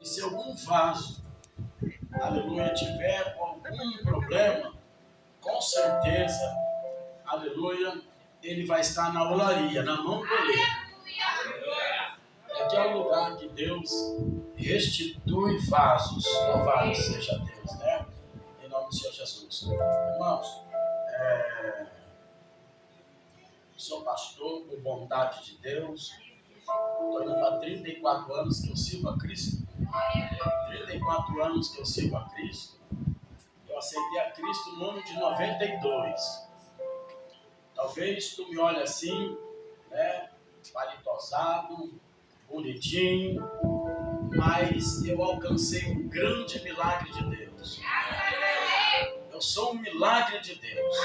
E se algum vaso, aleluia, tiver algum problema, com certeza, aleluia, ele vai estar na olaria, na mão do oleiro. Aqui é o lugar que Deus restitui vasos. Louvado seja Deus, né? Em nome do Senhor Jesus. Irmãos, sou pastor por vontade de Deus. Estou indo para 34 anos que eu sirvo a Cristo. 34 anos que eu sirvo a Cristo. Eu aceitei a Cristo no ano de 92. Talvez tu me olhe assim, né? Palitosado, bonitinho, mas eu alcancei um grande milagre de Deus. Eu sou um milagre de Deus.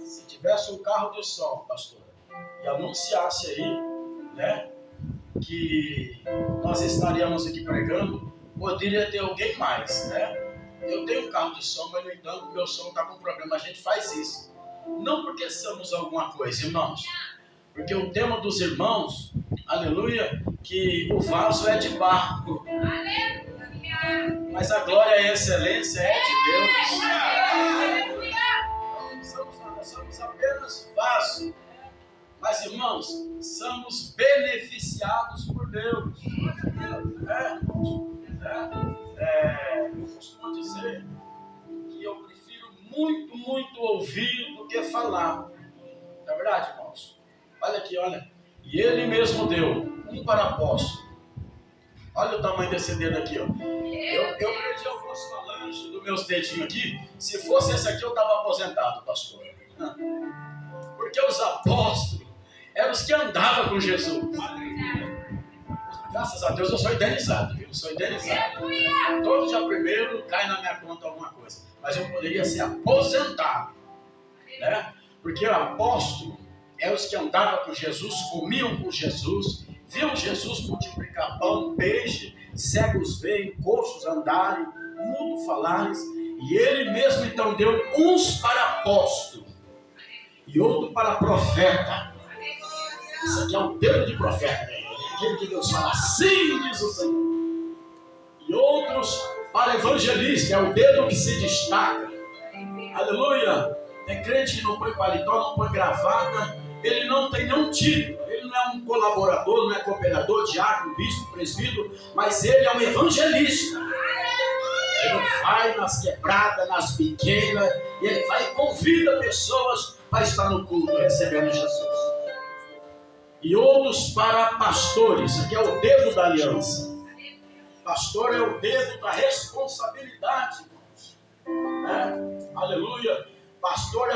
Se tivesse um carro de som, pastora, e anunciasse aí, né, que nós estaríamos aqui pregando, poderia ter alguém mais, né? Eu tenho um carro de som, mas no entanto, meu som está com problema. A gente faz isso. Não porque somos alguma coisa, irmãos. Porque o tema dos irmãos, aleluia, que o vaso é de barro. Mas a glória e a excelência é de Deus. Nós somos apenas vaso. Mas, irmãos, somos beneficiados por Deus. Eu costumo dizer que eu prefiro muito ouvir do que falar. Não é verdade, irmãos? Olha aqui, olha. E ele mesmo deu um para apóstolo. Olha o tamanho desse dedo aqui, ó. Eu perdi algumas falanges dos meus dedinhos aqui. Se fosse esse aqui, eu estava aposentado, pastor. Porque os apóstolos eram os que andavam com Jesus. Graças a Deus eu sou indenizado, viu? Sou indenizado. Todo dia primeiro cai na minha conta alguma coisa. Mas eu poderia ser aposentado, né? Porque o apóstolo é os que andavam com Jesus, comiam com Jesus, viam Jesus multiplicar pão, peixe, cegos veem, coxos andarem, mudo falares, e ele mesmo então deu uns para apóstolo e outro para profeta. Isso aqui é um dedo de profeta, né? Aquele que Deus fala, assim diz o Senhor. E outros para evangelista, é o dedo que se destaca. Aleluia! Tem crente que não põe paletó, não põe gravata, ele não tem nenhum título, ele não é um colaborador, não é cooperador, diácono, bispo, presbítero, mas ele é um evangelista. Ele vai nas quebradas, nas biqueiras, e ele vai e convida pessoas para estar no culto, recebendo Jesus. E outros para pastores, aqui é o dedo da aliança. Pastor é o dedo da responsabilidade, né? Aleluia. Pastor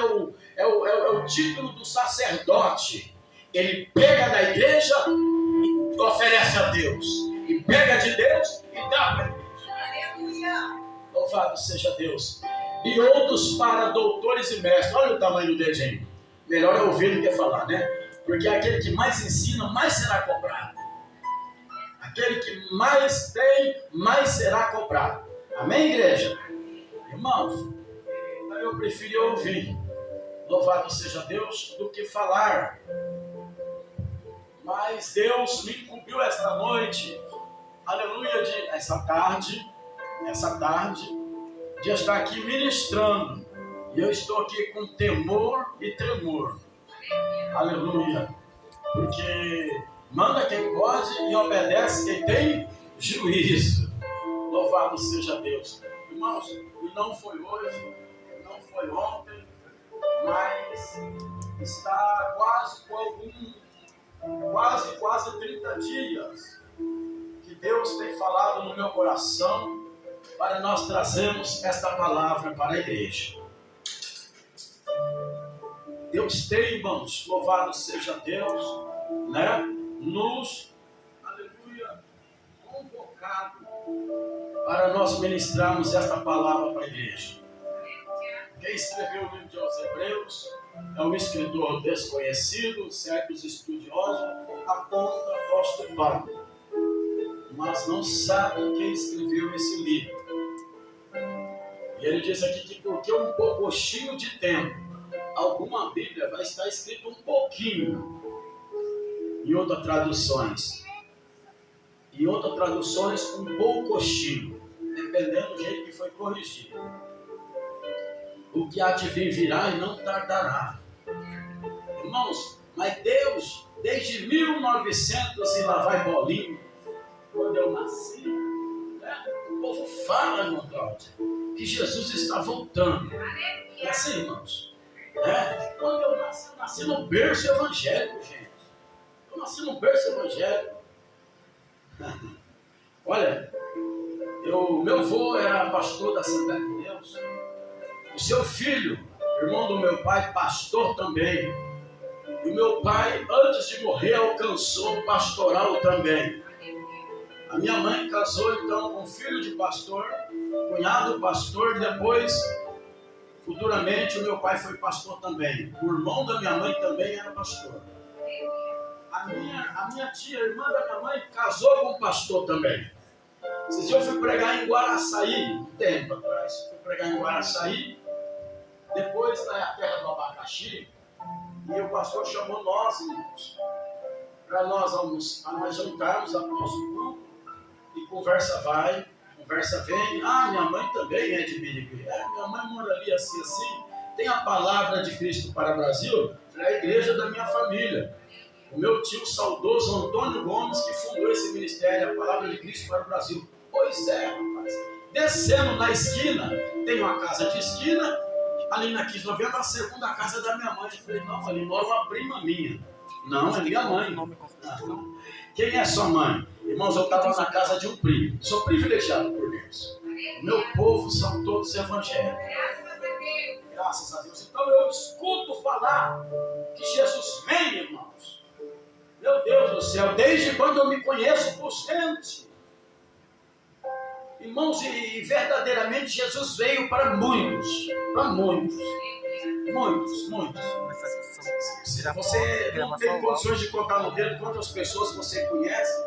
é o título do sacerdote. Ele pega da igreja e oferece a Deus. E pega de Deus e dá para a igreja. Aleluia. Louvado seja Deus. E outros para doutores e mestres. Olha o tamanho do dedinho. Melhor é ouvir do que falar, né? Porque aquele que mais ensina, mais será cobrado. Aquele que mais tem, mais será cobrado. Amém, igreja? Irmãos, eu preferi ouvir, louvado seja Deus, do que falar. Mas Deus me incumbiu esta noite, aleluia, essa tarde, de estar aqui ministrando. E eu estou aqui com temor e tremor. Aleluia. Porque manda quem pode e obedece quem tem juízo. Louvado seja Deus. Irmãos, e não foi hoje, não foi ontem, mas está quase 30 dias que Deus tem falado no meu coração para nós trazermos esta palavra para a igreja. Deus tem, irmãos, louvado seja Deus, né? Nos, aleluia, convocado para nós ministrarmos esta palavra para a igreja. Quem escreveu o livro de Hebreus é um escritor desconhecido, certos estudiosos apontam o apóstolo Paulo, mas não sabem quem escreveu esse livro. E ele diz aqui que porque um pouquinho de tempo, alguma Bíblia vai estar escrito um pouquinho em outras traduções. Em outras traduções, um pouco cochilo, dependendo do jeito que foi corrigido. O que há de vir virá e não tardará. Irmãos, mas Deus, desde 1900 e lá vai bolinho, quando eu nasci, né? O povo fala, irmão Cláudio, que Jesus está voltando. É assim, irmãos. Quando eu nasci no berço evangélico, gente. Eu nasci no berço evangélico. Olha, meu avô era pastor da Assembleia de Deus. O seu filho, irmão do meu pai, pastor também. E o meu pai, antes de morrer, alcançou pastoral também. A minha mãe casou então com filho de pastor, cunhado pastor, depois, futuramente, o meu pai foi pastor também. O irmão da minha mãe também era pastor. A minha tia, irmã da minha mãe, casou com um pastor também. Esses dias eu fui pregar em Guaraçaí, um tempo atrás. Fui pregar em Guaraçaí, depois da terra do abacaxi, e o pastor chamou nós, irmãos, para nós jantarmos após o culto, e conversa vai, conversa vem. Ah, minha mãe também é de Birigui. Minha mãe mora ali assim. Tem a palavra de Cristo para o Brasil, é a igreja da minha família. O meu tio saudoso Antônio Gomes, que fundou esse ministério, a palavra de Cristo para o Brasil. Pois é, rapaz. Descendo na esquina, tem uma casa de esquina, ali na 1590, a segunda casa da minha mãe. Eu falei, não, ali mora uma prima minha. Não, é minha mãe. Não. Quem é sua mãe? Irmãos, eu estava na casa de um primo. Sou privilegiado por Deus. O meu povo são todos evangélicos. Graças a Deus. Então eu escuto falar que Jesus vem, irmãos. Meu Deus do céu, desde quando eu me conheço por gente. Irmãos, e verdadeiramente Jesus veio para muitos. Para muitos. Muitos. Você não tem condições de contar no dedo quantas pessoas você conhece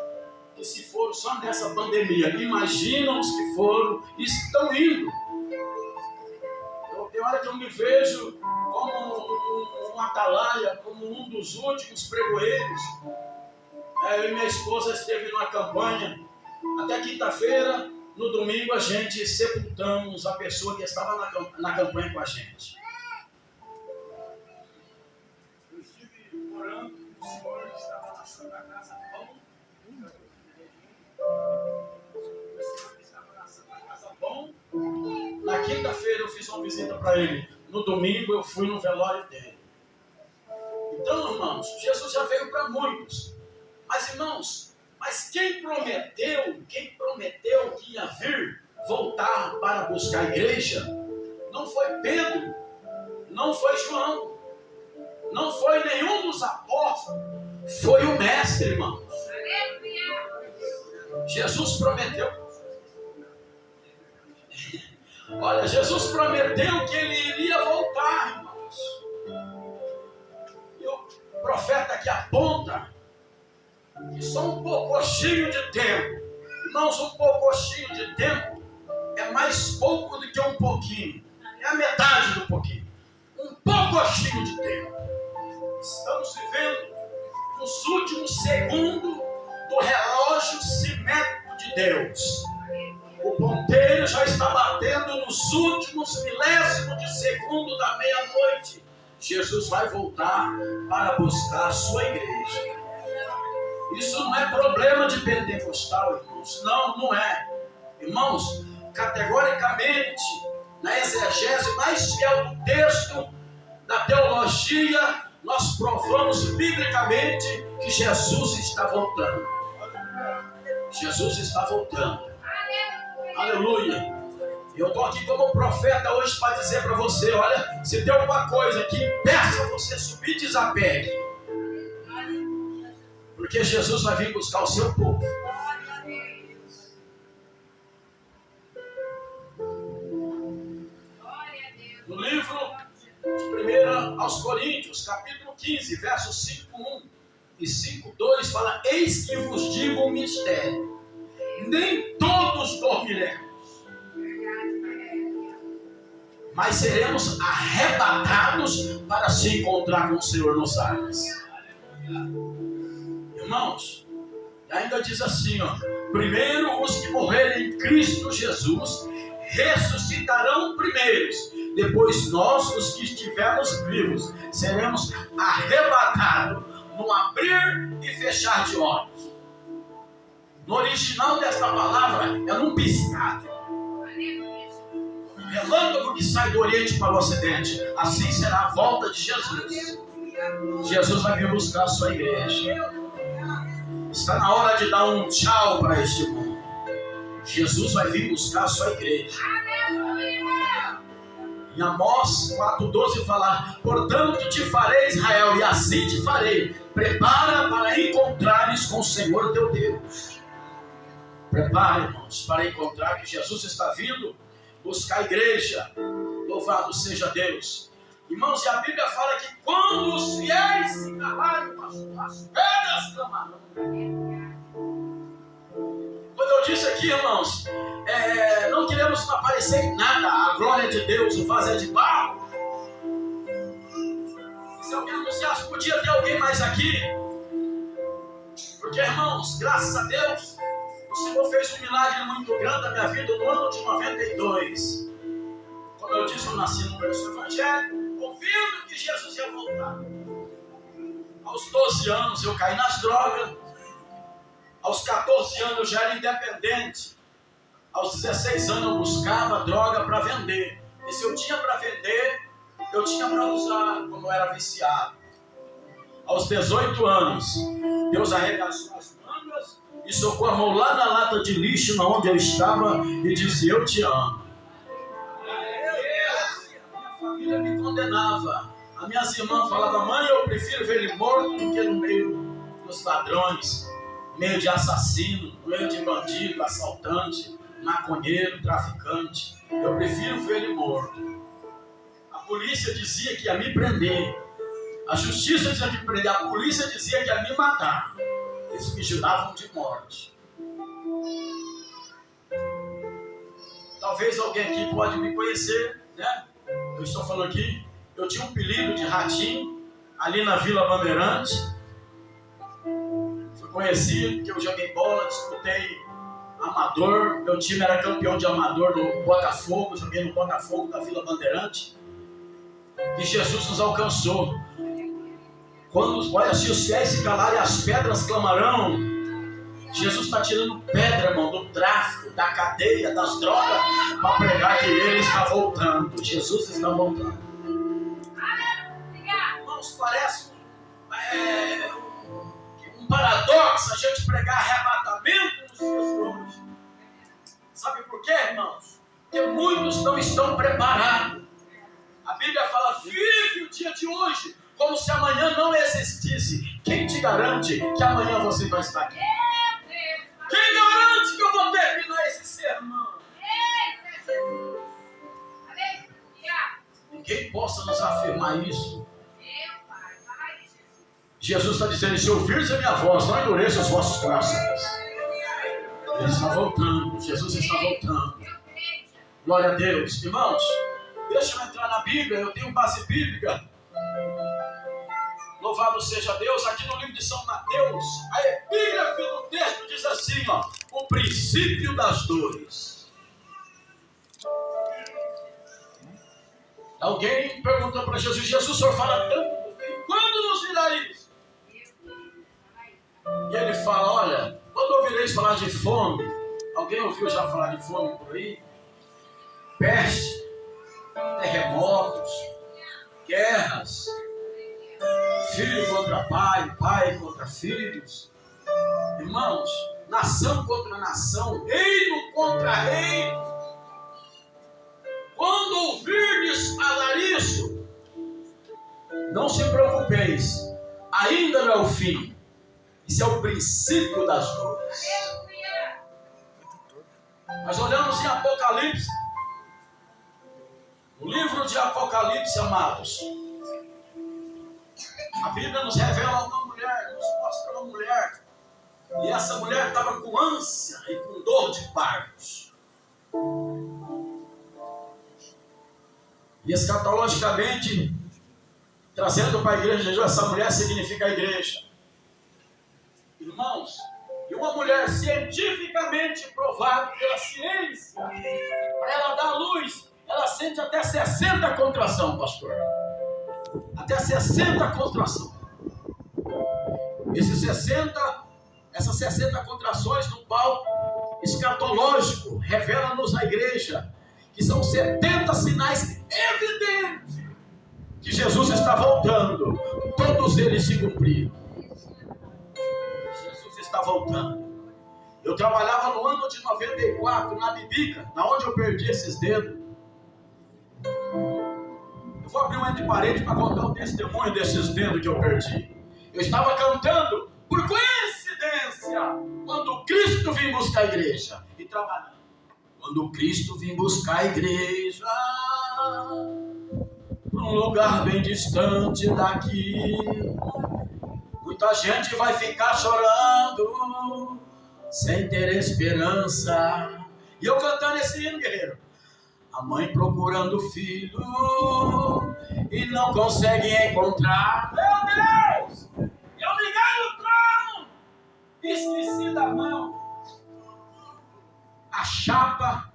que se foram só nessa pandemia. Imagina os que foram e estão indo. Tem hora que eu me vejo como um atalaia, como um dos últimos pregoeiros. Eu e minha esposa esteve numa campanha. Até quinta-feira, no domingo, a gente sepultamos a pessoa que estava na campanha com a gente. Eu estive orando, o senhor estava na Santa Casa Bom. Na quinta-feira eu fiz uma visita para ele. No domingo eu fui no velório dele. Então, irmãos, Jesus já veio para muitos. Mas, irmãos, quem prometeu que ia vir voltar para buscar a igreja, não foi Pedro, não foi João, não foi nenhum dos apóstolos, foi o mestre, irmãos. Jesus prometeu. Olha, Jesus prometeu que ele iria voltar, irmãos. E o profeta aqui aponta que só um pouquinho de tempo. Irmãos, um pouquinho de tempo é mais pouco do que um pouquinho. É a metade do pouquinho. Um pouquinho de tempo. Estamos vivendo nos últimos segundos do relógio simétrico de Deus. O ponteiro já está batendo nos últimos milésimos de segundo da meia-noite. Jesus vai voltar para buscar a sua igreja. Isso não é problema de pentecostal, irmãos. Não é. Irmãos, categoricamente, na exegese mais fiel do texto, da teologia, nós provamos biblicamente que Jesus está voltando. Jesus está voltando. Aleluia. Eu estou aqui como profeta hoje para dizer para você, olha, se tem alguma coisa que impeça você subir, desapegue. Porque Jesus vai vir buscar o seu povo. No livro de 1 aos Coríntios, capítulo 15, versos 5:1 e 5:2, fala: eis que vos digo um mistério. Nem todos dormiremos, mas seremos arrebatados para se encontrar com o Senhor nos ares. Irmãos, ainda diz assim, Primeiro, os que morrerem em Cristo Jesus ressuscitarão primeiros. Depois nós, os que estivermos vivos, seremos arrebatados no abrir e fechar de olhos. No original desta palavra é num piscar. Relâmpago que sai do Oriente para o Ocidente. Assim será a volta de Jesus. Jesus vai vir buscar a sua igreja. Está na hora de dar um tchau para este mundo. Jesus vai vir buscar a sua igreja. Em Amós 4,12 fala: portanto te farei, Israel, e assim te farei. Prepara para encontrares com o Senhor teu Deus. Prepara, irmãos, para encontrar que Jesus está vindo buscar a igreja. Louvado seja Deus. Irmãos, e a Bíblia fala que quando os fiéis se calarem, as pedras clamarão. Quando eu disse aqui, irmãos, não queremos aparecer em nada. A glória de Deus, o vaso é de barro. Se alguém anunciasse, podia ter alguém mais aqui. Porque, irmãos, graças a Deus, o Senhor fez um milagre muito grande na minha vida no ano de 92. Como eu disse, eu nasci no berço evangélico, ouvindo que Jesus ia voltar. Aos 12 anos eu caí nas drogas. Aos 14 anos eu já era independente. Aos 16 anos eu buscava droga para vender. E se eu tinha para vender, eu tinha para usar, como eu era viciado. Aos 18 anos, Deus arregaçou as mangas e socou a mão lá na lata de lixo, onde eu estava, e disse: eu te amo. A família me condenava. As minhas irmãs falavam: mãe, eu prefiro ver ele morto do que no meio dos ladrões, no meio de assassino, no meio de bandido, assaltante, maconheiro, traficante. Eu prefiro ver ele morto. A polícia dizia que ia me prender. A justiça dizia que ia me prender. A polícia dizia que ia me matar. Eles me juravam de morte. Talvez alguém aqui pode me conhecer, né? Eu estou falando aqui. Eu tinha um apelido de Ratinho ali na Vila Bandeirante. Fui conhecido porque eu joguei bola, disputei amador. Meu time era campeão de amador no Botafogo. Joguei no Botafogo da Vila Bandeirante. E Jesus nos alcançou. Quando, olha, se os fiéis se calarem, as pedras clamarão. Jesus está tirando pedra, irmão, do tráfico, da cadeia, das drogas, para pregar que Ele está voltando. Jesus está voltando. Irmãos, parece um paradoxo a gente pregar arrebatamento nos dias de hoje. Sabe por quê, irmãos? Porque muitos não estão preparados. A Bíblia fala: vive o dia de hoje como se amanhã não existisse. Quem te garante que amanhã você vai estar aqui? Quem garante que eu vou terminar esse sermão? Ninguém possa nos afirmar isso. Jesus está dizendo: se ouvires a minha voz, não endureça os vossos corações. Ele está voltando. Jesus está voltando. Glória a Deus. Irmãos, deixa eu entrar na Bíblia. Eu tenho base bíblica. Louvado seja Deus. Aqui no livro de São Mateus, a epígrafe do texto diz assim, ó: o princípio das dores. Alguém perguntou para Jesus: Jesus, o senhor fala tanto, quando nos virá isso? E ele fala: olha, quando ouvireis falar de fome, alguém ouviu já falar de fome por aí? Peste, terremotos, guerras, filho contra pai, pai contra filhos, irmãos, nação contra nação, reino contra reino. Quando ouvirdes falar isso, não se preocupeis, ainda não é o fim. Isso é o princípio das dores. Nós olhamos em Apocalipse, o livro de Apocalipse, amados. A Bíblia nos revela uma mulher, nos mostra uma mulher. E essa mulher estava com ânsia e com dor de partos. E escatologicamente, trazendo para a igreja de Jesus, essa mulher significa a igreja. Irmãos, E uma mulher cientificamente provada pela ciência, para ela dar luz, ela sente até 60 contração, pastor. Até 60 contração. Essas 60 contrações no palco escatológico revela-nos a igreja que são 70 sinais evidentes que Jesus está voltando. Todos eles se cumpriram. Jesus está voltando. Eu trabalhava no ano de 94 na Bibica, na onde eu perdi esses dedos. Eu vou abrir um entre parede para contar o testemunho desses dedos que eu perdi. Eu estava cantando, por coincidência, quando Cristo vem buscar a igreja. E trabalhando. Quando Cristo vem buscar a igreja, para um lugar bem distante daqui, muita gente vai ficar chorando, sem ter esperança. E eu cantando esse hino, guerreiro. A mãe procurando o filho e não consegue encontrar. Meu Deus! Eu liguei no trono, esqueci da mão. A chapa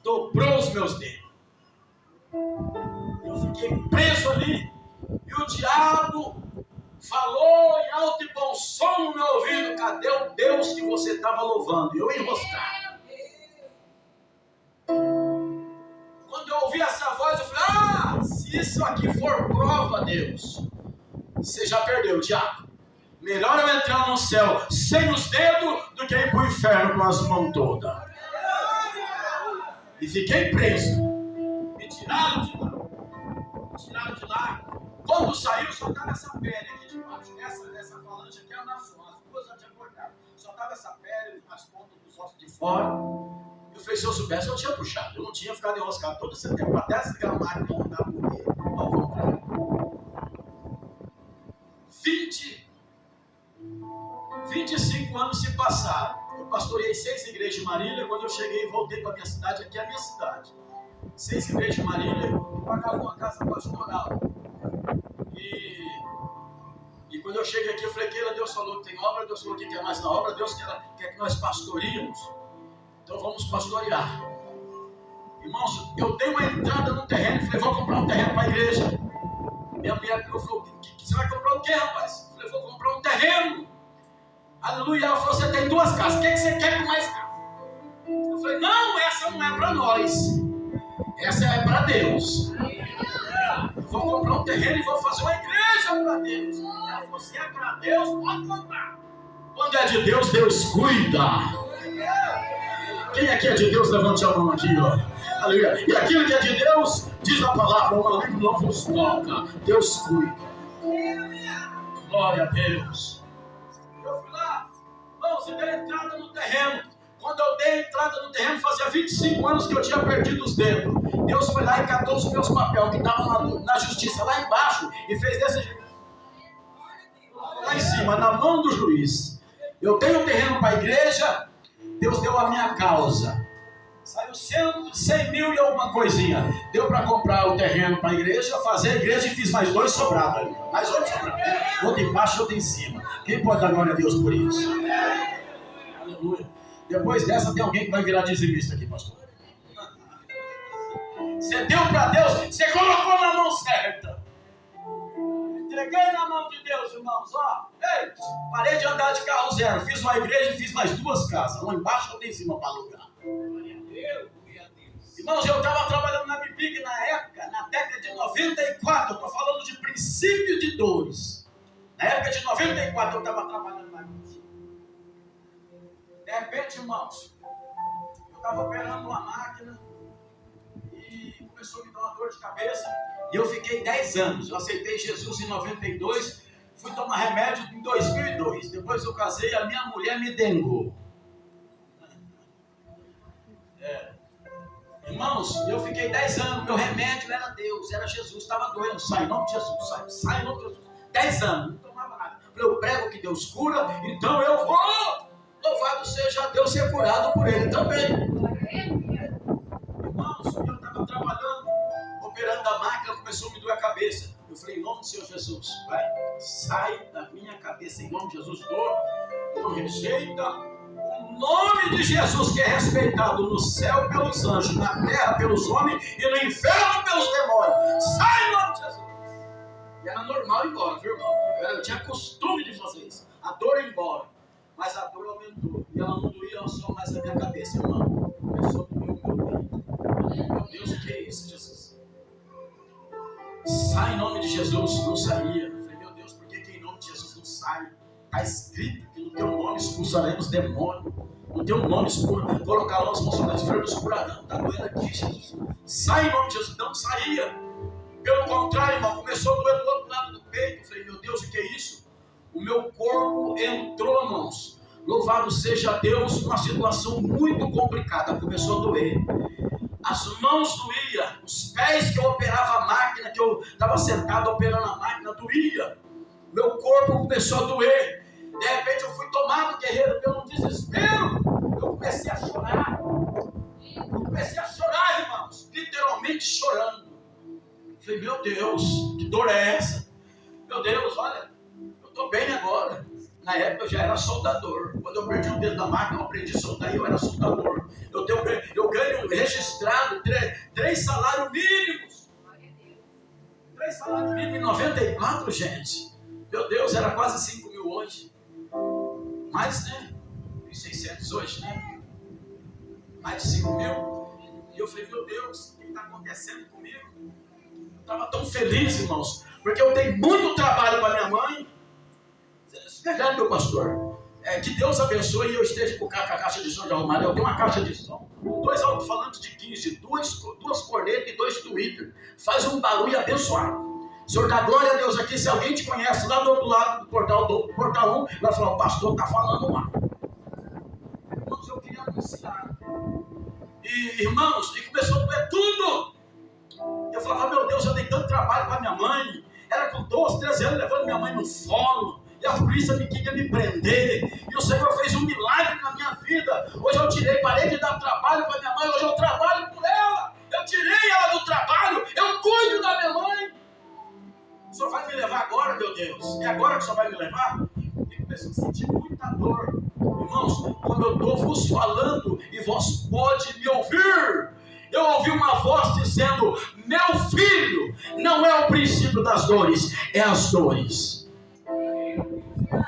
dobrou os meus dedos. Eu fiquei preso ali. E o diabo falou em alto e bom som no meu ouvido: cadê o Deus que você estava louvando? E eu enroscado. Quando eu ouvi essa voz, eu falei: se isso aqui for prova, Deus, você já perdeu, diabo. Melhor eu entrar no céu sem os dedos do que ir para o inferno com as mãos todas. E fiquei preso. Me tiraram de lá. Quando saiu, só estava essa pele aqui de baixo. Essa falange aqui era na fora. As duas já tinham cortado. Só estava essa pele, as pontas dos ossos de fora. Eu falei: se eu soubesse, eu tinha puxado. Eu não tinha ficado enroscado todo esse tempo até desligar a máquina e andar por ele. Ao contrário. 25 anos se passaram. Eu pastoreei 6 igrejas de Marília. Quando eu cheguei e voltei para a minha cidade, aqui é a minha cidade. 6 igrejas de Marília, eu pagava uma casa pastoral. E quando eu cheguei aqui, eu falei: Keila, Deus falou que tem obra, Deus falou que quer mais na obra, Deus quer que nós pastoreemos. Então vamos pastorear. Irmãos, eu dei uma entrada no terreno e falei: vou comprar um terreno para a igreja. Minha mulher falou: você vai comprar o quê, rapaz? Eu falei: vou comprar um terreno. Aleluia. Ela falou: você tem 2 casas, o que você quer com mais casas? Eu falei: não, essa não é para nós, essa é para Deus. Eu vou comprar um terreno e vou fazer uma igreja para Deus. Ela falou: se é para Deus, pode comprar. Quando é de Deus, Deus cuida. Quem aqui é de Deus, levante a mão aqui, ó. Aleluia. E aquilo que é de Deus, diz a palavra: o maligno não vos toca. Deus cuida. Glória a Deus. Eu fui lá, vamos, e dei entrada no terreno. Quando eu dei entrada no terreno, fazia 25 anos que eu tinha perdido os dedos. Deus foi lá e catou os meus papéis que estavam na justiça, lá embaixo, e fez desse jeito. Lá em cima, na mão do juiz. Eu tenho um terreno para a igreja, Deus deu a minha causa. Saiu 100 mil e alguma coisinha. Deu para comprar o terreno para a igreja, fazer a igreja, e fiz mais 2 sobrados ali. Mais 8 sobrados. Outro embaixo e outro em cima. Quem pode dar glória a Deus por isso? Aleluia. Depois dessa, tem alguém que vai virar dizimista aqui, pastor. Você deu para Deus, você colocou na mão certa. Entreguei na mão de Deus, irmãos. Ó, ei, parei de andar de carro zero. Fiz uma igreja e fiz mais 2 casas. Uma embaixo e outra em cima para alugar. Irmãos, eu estava trabalhando na Bibic na época, na década de 94. Eu estou falando de princípio de dores. Na época de 94 eu estava trabalhando na Bibic. De repente, irmãos, eu estava operando uma máquina e começou a me dar uma dor de cabeça. E eu fiquei 10 anos. Eu aceitei Jesus em 92, fui tomar remédio em 2002. Depois eu casei e a minha mulher me dengou. Irmãos, eu fiquei 10 anos, meu remédio era Deus, era Jesus, estava doendo, sai em nome de Jesus, sai em nome de Jesus. 10 anos, não tomava nada. Eu prego que Deus cura, então eu vou. Louvado seja Deus, ser curado por Ele também. Irmãos, eu estava trabalhando, operando a máquina, começou a me doer a cabeça. Eu falei: em nome do Senhor Jesus, vai, sai da minha cabeça, em nome de Jesus, dor, não rejeita. nome de Jesus, que é respeitado no céu pelos anjos, na terra pelos homens e no inferno pelos demônios. Sai em nome de Jesus. E era normal ir embora, viu, irmão? Eu tinha costume de fazer isso. A dor ia embora. Mas a dor aumentou. E ela não doía só mais a minha cabeça, irmão. Começou a doer o meu peito. Meu Deus, o que é isso, Jesus? Sai em nome de Jesus. Não saía. Eu falei, meu Deus, por que em nome de Jesus não sai? Está escrito que no teu nome expulsaremos demônio. No teu nome colocarão as mãos sobre os enfermos curarão. Está doendo aqui, Jesus. Sai em nome de Jesus. Não saía. Pelo contrário, irmão, começou a doer do outro lado do peito. Eu falei, meu Deus, o que é isso? O meu corpo entrou, irmãos. Louvado seja Deus, numa situação muito complicada. Começou a doer. As mãos doíam. Os pés que eu operava a máquina, que eu estava sentado operando a máquina, doía. Meu corpo começou a doer. De repente eu fui tomado, guerreiro, pelo desespero. Eu comecei a chorar. Irmãos. Literalmente chorando. Falei, meu Deus, que dor é essa? Meu Deus, olha, eu estou bem agora. Na época eu já era soldador. Quando eu perdi o dedo da máquina, eu aprendi a soldar e eu era soldador. Eu ganho registrado 3 salários mínimos. 3 salários mínimos em 94, gente. Meu Deus, era quase 5 mil hoje. Mais, né? 1.600 hoje, né? Mais de 5 mil. E eu falei, meu Deus, o que está acontecendo comigo? Eu estava tão feliz, irmãos, porque eu dei muito trabalho para minha mãe. Verdade, meu pastor. Que Deus abençoe e eu esteja com a caixa de som de arrumada. Eu tenho uma caixa de som, 2 alto-falantes de 15, 2 cornetas e 2 Twitter. Faz um barulho abençoado. Senhor, dá glória a Deus aqui. Se alguém te conhece lá do outro lado do portal 1, vai falar, o pastor está falando lá. Irmãos, eu queria anunciar. E, irmãos, e começou a doer tudo. Eu falava, meu Deus, eu dei tanto trabalho para minha mãe. Era com 12, 13 anos, levando minha mãe no fórum. E a polícia me queria me prender. E o Senhor fez um milagre na minha vida. Hoje eu parei de dar trabalho para minha mãe. Hoje eu trabalho por ela. Eu tirei ela do trabalho. Eu cuido da minha mãe. O Senhor vai me levar agora, meu Deus. É agora que o Senhor vai me levar? E começou a sentir muita dor. Irmãos, quando eu estou vos falando e vós pode me ouvir, eu ouvi uma voz dizendo, meu filho, não é o princípio das dores, é as dores.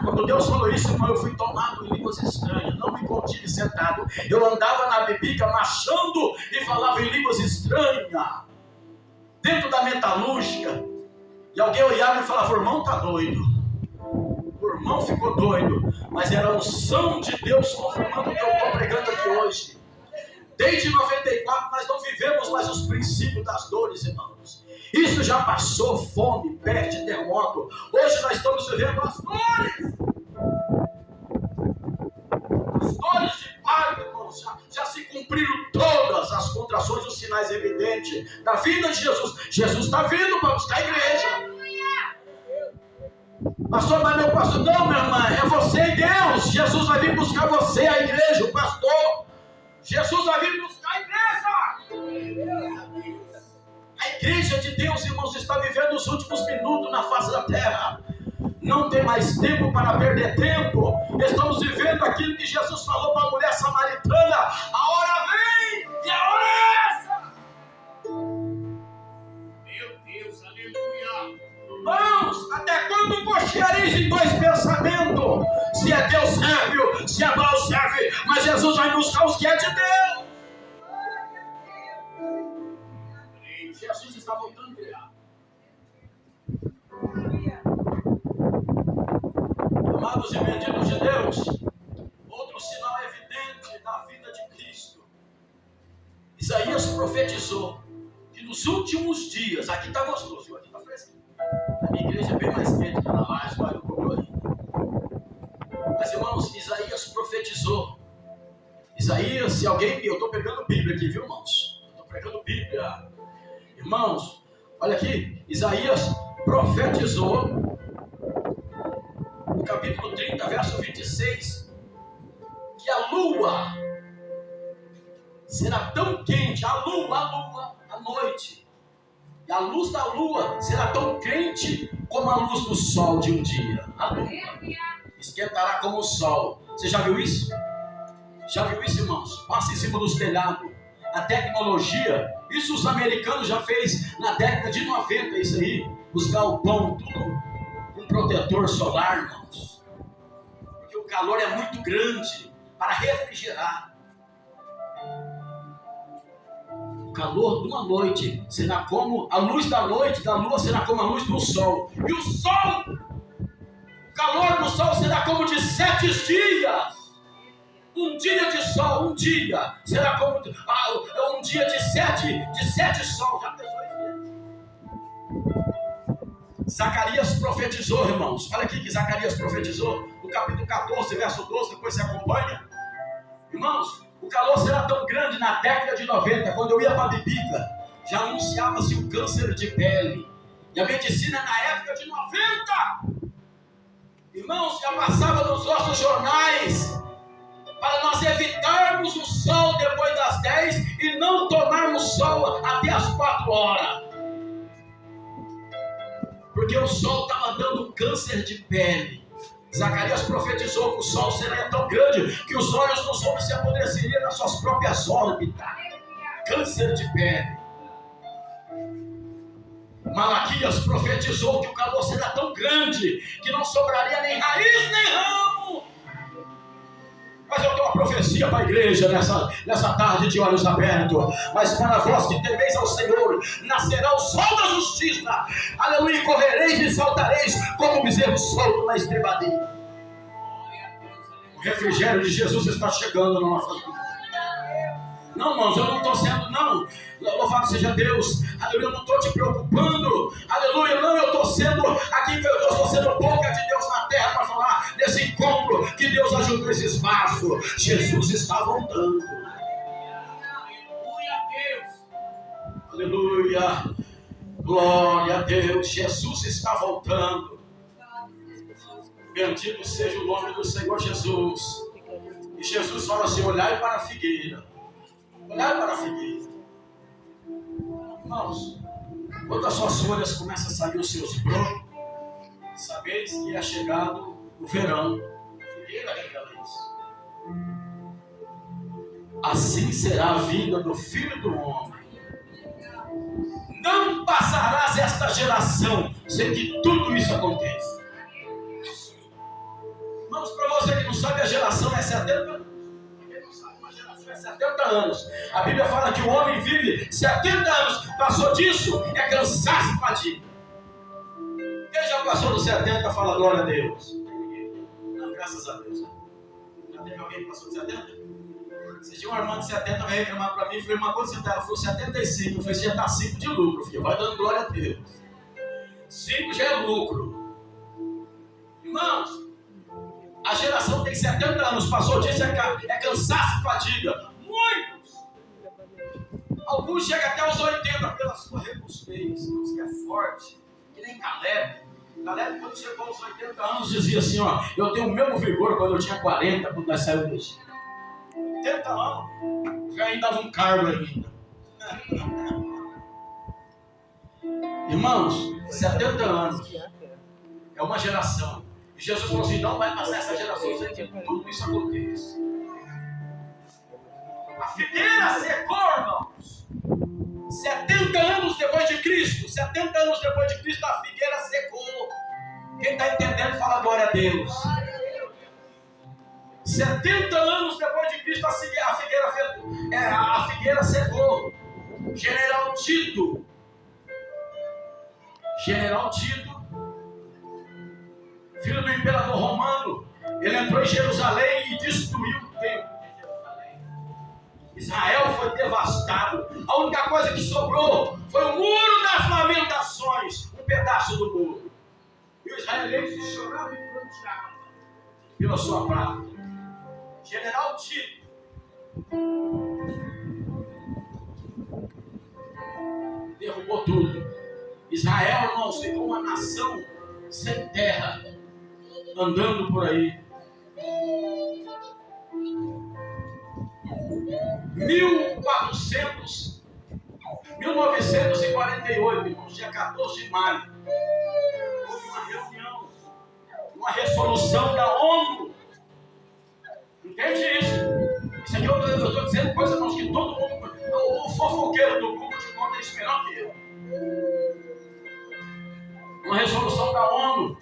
Quando Deus falou isso, irmão, eu fui tomado em línguas estranhas, não me contive sentado. Eu andava na bibica marchando e falava em línguas estranhas, dentro da metalúrgica. E alguém olhava e falava, o irmão está doido. O irmão ficou doido, mas era a unção de Deus confirmando o que eu estou pregando aqui hoje. Desde 94 nós não vivemos mais os princípios das dores, irmãos. Isso já passou, fome, peste, terremoto. Hoje nós estamos vivendo as dores. As dores de parto, irmãos. Já se cumpriram todas as contrações, os sinais evidentes da vinda de Jesus. Jesus está vindo para buscar a igreja. Pastor, mas meu pastor, não, minha irmã, é você e Deus. Jesus vai vir buscar você, a igreja, o pastor. Jesus vai vir buscar a igreja. A igreja de Deus, irmãos, está vivendo os últimos minutos na face da terra. Não tem mais tempo para perder tempo. Estamos vivendo aquilo que Jesus falou para a mulher samaritana. A hora vem e a hora é essa. Meu Deus, aleluia. Irmãos, até quando cocheareis em 2 pensamentos? Se é Deus serve, se é Baal serve, mas Jesus vai buscar os que é de Deus. Jesus está voltando a criar. Amados e benditos de Deus, outro sinal evidente da vida de Cristo. Isaías profetizou que nos últimos dias, aqui está gostoso, aqui está fresquinho. A minha igreja é bem mais quente que a da laje, mas eu comi ainda. Mas irmãos, Isaías profetizou. Isaías, se alguém, eu estou pegando Bíblia aqui, viu, irmãos? Estou pegando Bíblia. Irmãos, olha aqui, Isaías profetizou no capítulo 30, verso 26, que a lua será tão quente, a lua, à noite, e a luz da lua será tão quente como a luz do sol de um dia. A lua esquentará como o sol. Você já viu isso? Já viu isso, irmãos? Passa em cima dos telhados. A tecnologia, isso os americanos já fez na década de 90, isso aí. Os galpão, tudo com protetor solar, irmãos. Porque o calor é muito grande para refrigerar. O calor de uma noite será como a luz da noite, da lua será como a luz do sol. E o sol, o calor do sol será como de 7 dias. Um dia de sol, um dia será como um dia de sete sol. Já pensou isso? Zacarias profetizou, irmãos. Olha aqui que Zacarias profetizou no capítulo 14, verso 12. Depois você acompanha. Irmãos, o calor será tão grande na década de 90, quando eu ia para a Bibica, já anunciava-se o câncer de pele. E a medicina na época de 90, irmãos, já passava nos nossos jornais para nós evitarmos o sol depois das 10 e não tomarmos sol até as 4 horas. Porque o sol estava dando câncer de pele. Zacarias profetizou que o sol seria tão grande que os olhos dos homens se apodreceriam nas suas próprias órbitas. Câncer de pele. Malaquias profetizou que o calor será tão grande que não sobraria nem raiz nem ramo. Mas eu tenho uma profecia para a igreja nessa tarde de olhos abertos. Mas para vós que temeis ao Senhor, nascerá o sol da justiça. Aleluia, correreis e saltareis como bezerro solto na estrebadeira. O refrigério de Jesus está chegando na nossa vida. Não, irmãos, eu não estou sendo, não. Louvado seja Deus. Aleluia, eu não estou te preocupando. Aleluia, não, eu estou sendo aqui, eu estou sendo boca de Deus na terra para falar desse encontro que Deus ajudou esse espaço. Jesus está voltando. Aleluia a Deus. Aleluia. Glória a Deus. Jesus está voltando. Bendito seja o nome do Senhor Jesus. E Jesus fala assim: olhai para a figueira. Olhar para a figueira. Irmãos, quando as suas folhas começam a sair os seus brotos, sabeis que é chegado o verão. A figueira revela isso. Assim será a vida do Filho do Homem. Não passarás esta geração sem que tudo isso aconteça. Irmãos, para você que não sabe, a geração é 70 anos. 70 anos. A Bíblia fala que o homem vive 70 anos. Passou disso, é cansaço e fadiga. Quem já passou dos 70, fala glória a Deus. Não, graças a Deus. Já teve alguém que passou de 70? Você tinha uma irmã de 70, vai reclamar para mim. Falei, mas quando você está? Ela falou 75. Eu falei, você já está 5 de lucro, filho. Vai dando glória a Deus. 5 já é lucro. Irmãos, a geração tem 70 anos, passou disso, é cansaço e fadiga. Muitos. Alguns chegam até os 80 pela sua robustez. Deus que é forte, que nem Caleb. Caleb, quando chegou aos 80 anos, dizia assim: ó, eu tenho o mesmo vigor quando eu tinha 40, quando nós saímos do Egito. 80 anos, já ainda dava um cargo ainda. Irmãos, 70 anos é uma geração. E Jesus falou assim: não vai passar essa geração sem que tudo isso aconteça. A figueira secou, irmãos. 70 anos depois de Cristo. 70 anos depois de Cristo, a figueira secou. Quem está entendendo, fala glória a Deus. 70 anos depois de Cristo, a figueira secou. General Tito, filho do imperador romano, ele entrou em Jerusalém e destruiu o templo de Jerusalém. Israel foi devastado. A única coisa que sobrou foi o muro das lamentações, um pedaço do muro. E os israelenses choravam e pranteavam pela sua prata. General Tito derrubou tudo. Israel, irmãos, ficou uma nação sem terra, andando por aí. 1948, irmãos, dia 14 de maio, houve uma reunião, uma resolução da ONU. Entende isso? Isso aqui eu estou dizendo coisa, irmãos, que todo mundo... O fofoqueiro do Google te conta isso melhor que eu. Uma resolução da ONU.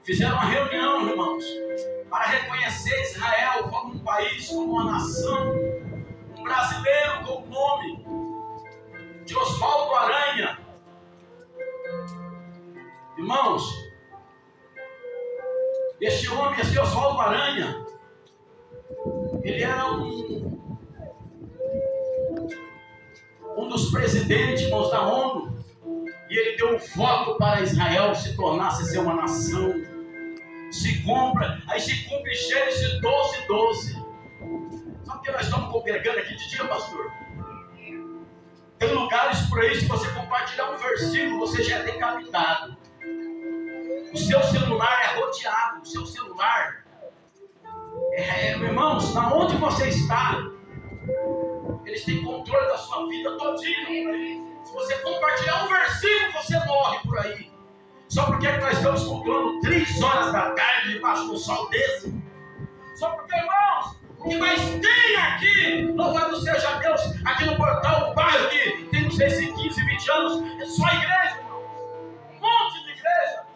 Fizeram uma reunião, irmãos, para reconhecer Israel como um país, como uma nação. Um brasileiro com o nome de Oswaldo Aranha. Irmãos, esse homem, esse Oswaldo Aranha, ele era um dos presidentes, irmãos, da ONU, e ele deu um voto para Israel se tornasse ser uma nação. Aí se cumpre Gênesis 12:12. Sabe o que nós estamos congregando aqui de dia, pastor? Tem lugares por aí, se você compartilhar um versículo, você já é decapitado. O seu celular é rodeado, o seu celular irmãos, na onde você está, eles têm controle da sua vida todinha. Se você compartilhar um versículo, você morre por aí. Só porque nós estamos cultuando 3 horas da tarde debaixo do sol desse. Só porque, irmãos, o que mais tem aqui, louvado seja Deus, aqui no portal, um bairro que tem, não sei se 15, 20 anos, é só igreja, irmãos. Um monte de igreja.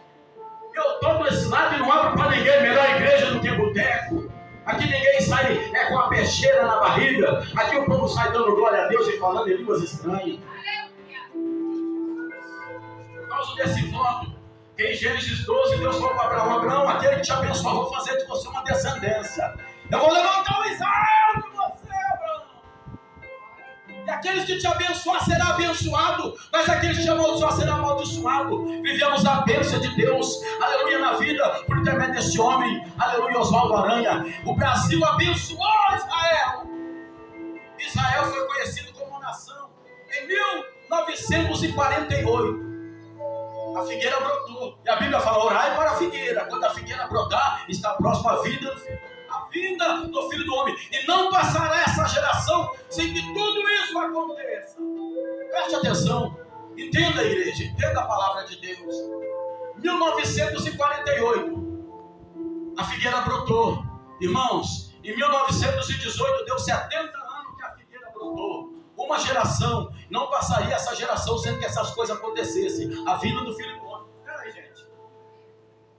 Eu estou desse lado e não abro para ninguém, melhor igreja do que boteco. Aqui ninguém sai com a peixeira na barriga. Aqui o povo sai dando glória a Deus e falando em línguas estranhas. Por causa desse voto, que em Gênesis 12, Deus falou para Abraão: Abraão, aquele que te abençoar, vou fazer de você uma descendência. Eu vou levantar o Israel de você, Abraão. E aqueles que te abençoar será abençoado, mas aqueles que te amaldiçoar será amaldiçoado. Vivemos a bênção de Deus, aleluia, na vida, por intermédio desse homem, aleluia, Oswaldo Aranha. O Brasil abençoou Israel. Israel foi conhecido como nação em 1948. A figueira brotou. E a Bíblia fala: orai para a figueira. Quando a figueira brotar, está próxima a vinda do Filho do Homem. E não passará essa geração sem que tudo isso aconteça. Preste atenção. Entenda, a igreja. Entenda a palavra de Deus. 1948. A figueira brotou. Irmãos, em 1918 deu 70 anos que a figueira brotou. Uma geração, não passaria essa geração sem que essas coisas acontecessem. A vinda do Filho do Homem. Peraí, gente.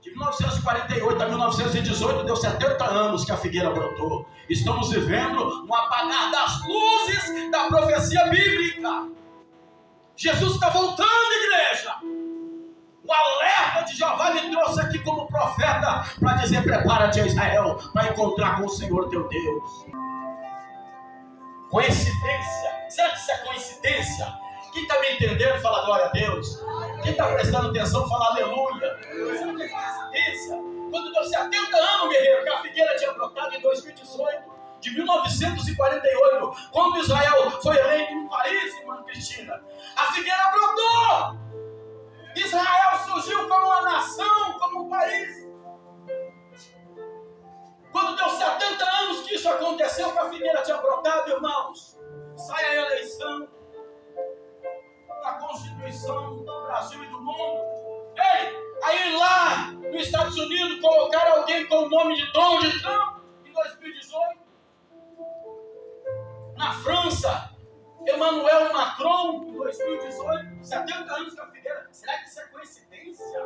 De 1948 a 1918 deu 70 anos que a figueira brotou. Estamos vivendo um apagar das luzes da profecia bíblica. Jesus está voltando, igreja. O alerta de Jeová me trouxe aqui como profeta para dizer: prepara-te, Israel, para encontrar com o Senhor teu Deus. Coincidência? Será que isso é coincidência? Quem está me entendendo, fala glória a Deus. Quem está prestando atenção, fala aleluia. Será que é coincidência? Quando deu 70 anos, guerreiro, que a figueira tinha brotado em 2018, de 1948, quando Israel foi eleito um país, irmã Cristina, a figueira brotou. Israel surgiu como uma nação, como um país. Quando deu 70 anos que isso aconteceu, que a figueira tinha brotado, irmãos, sai a eleição da Constituição do Brasil e do mundo. Ei, aí lá nos Estados Unidos colocaram alguém com o nome de Donald Trump em 2018. Na França, Emmanuel Macron em 2018. 70 anos que a figueira. Será que isso é coincidência?